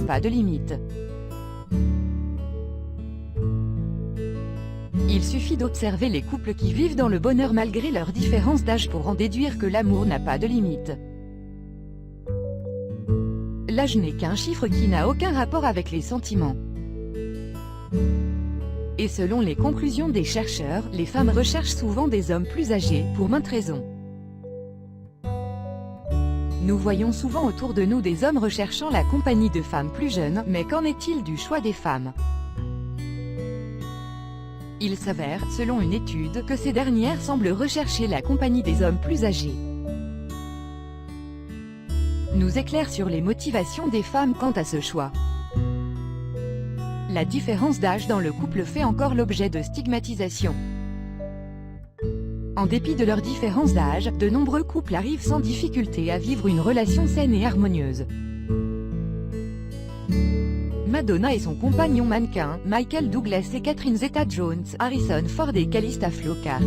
pas de limite. Il suffit d'observer les couples qui vivent dans le bonheur malgré leurs différences d'âge pour en déduire que l'amour n'a pas de limite. L'âge n'est qu'un chiffre qui n'a aucun rapport avec les sentiments. Et selon les conclusions des chercheurs, les femmes recherchent souvent des hommes plus âgés, pour maintes raisons. Nous voyons souvent autour de nous des hommes recherchant la compagnie de femmes plus jeunes, mais qu'en est-il du choix des femmes? Il s'avère, selon une étude, que ces dernières semblent rechercher la compagnie des hommes plus âgés. Nous éclaire sur les motivations des femmes quant à ce choix. La différence d'âge dans le couple fait encore l'objet de stigmatisation. En dépit de leur différence d'âge, de nombreux couples arrivent sans difficulté à vivre une relation saine et harmonieuse. Madonna et son compagnon mannequin, Michael Douglas et Catherine Zeta-Jones, Harrison Ford et Calista Flockhart.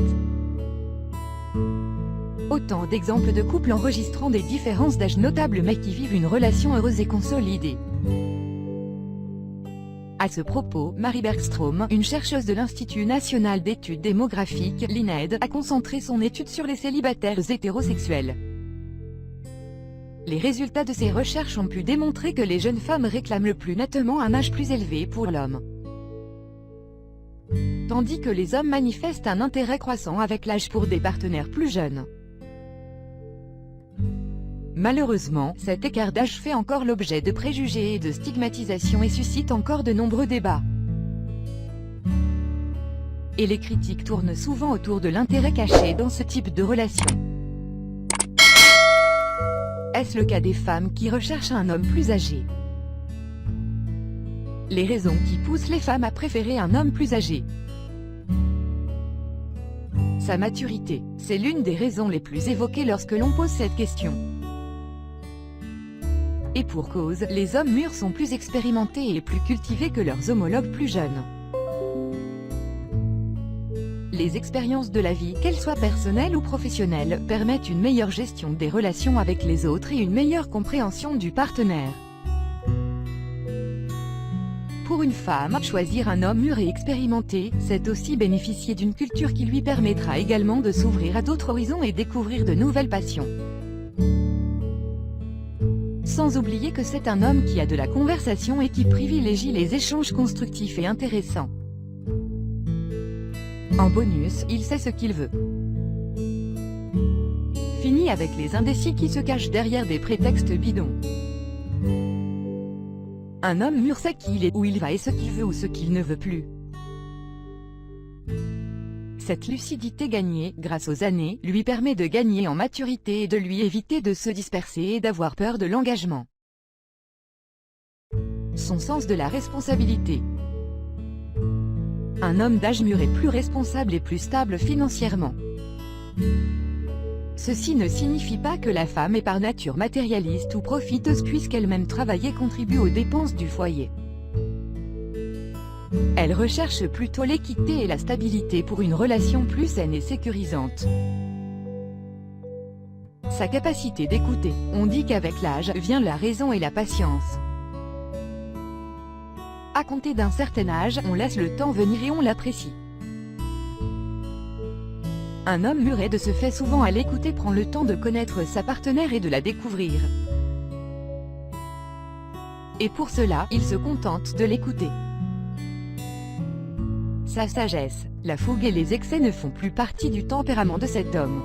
Autant d'exemples de couples enregistrant des différences d'âge notables mais qui vivent une relation heureuse et consolidée. À ce propos, Mary Bergstrom, une chercheuse de l'Institut national d'études démographiques, l'INED, a concentré son étude sur les célibataires hétérosexuels. Les résultats de ces recherches ont pu démontrer que les jeunes femmes réclament le plus nettement un âge plus élevé pour l'homme, tandis que les hommes manifestent un intérêt croissant avec l'âge pour des partenaires plus jeunes. Malheureusement, cet écart d'âge fait encore l'objet de préjugés et de stigmatisation et suscite encore de nombreux débats. Et les critiques tournent souvent autour de l'intérêt caché dans ce type de relation. Est-ce le cas des femmes qui recherchent un homme plus âgé? Les raisons qui poussent les femmes à préférer un homme plus âgé. Sa maturité, c'est l'une des raisons les plus évoquées lorsque l'on pose cette question. Et pour cause, les hommes mûrs sont plus expérimentés et plus cultivés que leurs homologues plus jeunes. Les expériences de la vie, qu'elles soient personnelles ou professionnelles, permettent une meilleure gestion des relations avec les autres et une meilleure compréhension du partenaire. Pour une femme, choisir un homme mûr et expérimenté, c'est aussi bénéficier d'une culture qui lui permettra également de s'ouvrir à d'autres horizons et découvrir de nouvelles passions. Sans oublier que c'est un homme qui a de la conversation et qui privilégie les échanges constructifs et intéressants. En bonus, il sait ce qu'il veut. Fini avec les indécis qui se cachent derrière des prétextes bidons. Un homme mûr sait qui il est, où il va et ce qu'il veut ou ce qu'il ne veut plus. Cette lucidité gagnée, grâce aux années, lui permet de gagner en maturité et de lui éviter de se disperser et d'avoir peur de l'engagement. Son sens de la responsabilité. Un homme d'âge mûr est plus responsable et plus stable financièrement. Ceci ne signifie pas que la femme est par nature matérialiste ou profiteuse puisqu'elle-même travaille et contribue aux dépenses du foyer. Elle recherche plutôt l'équité et la stabilité pour une relation plus saine et sécurisante. Sa capacité d'écouter. On dit qu'avec l'âge vient la raison et la patience. À compter d'un certain âge, on laisse le temps venir et on l'apprécie. Un homme mûr est de ce fait souvent à l'écoute et prend le temps de connaître sa partenaire et de la découvrir. Et pour cela, il se contente de l'écouter. Sa sagesse, la fougue et les excès ne font plus partie du tempérament de cet homme.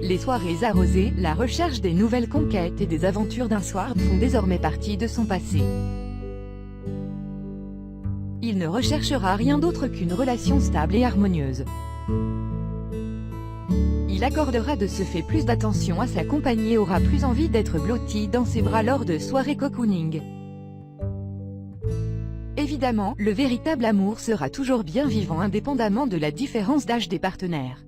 Les soirées arrosées, la recherche des nouvelles conquêtes et des aventures d'un soir font désormais partie de son passé. Il ne recherchera rien d'autre qu'une relation stable et harmonieuse. Il accordera de ce fait plus d'attention à sa compagnie et aura plus envie d'être blotti dans ses bras lors de soirées cocooning. Évidemment, le véritable amour sera toujours bien vivant indépendamment de la différence d'âge des partenaires.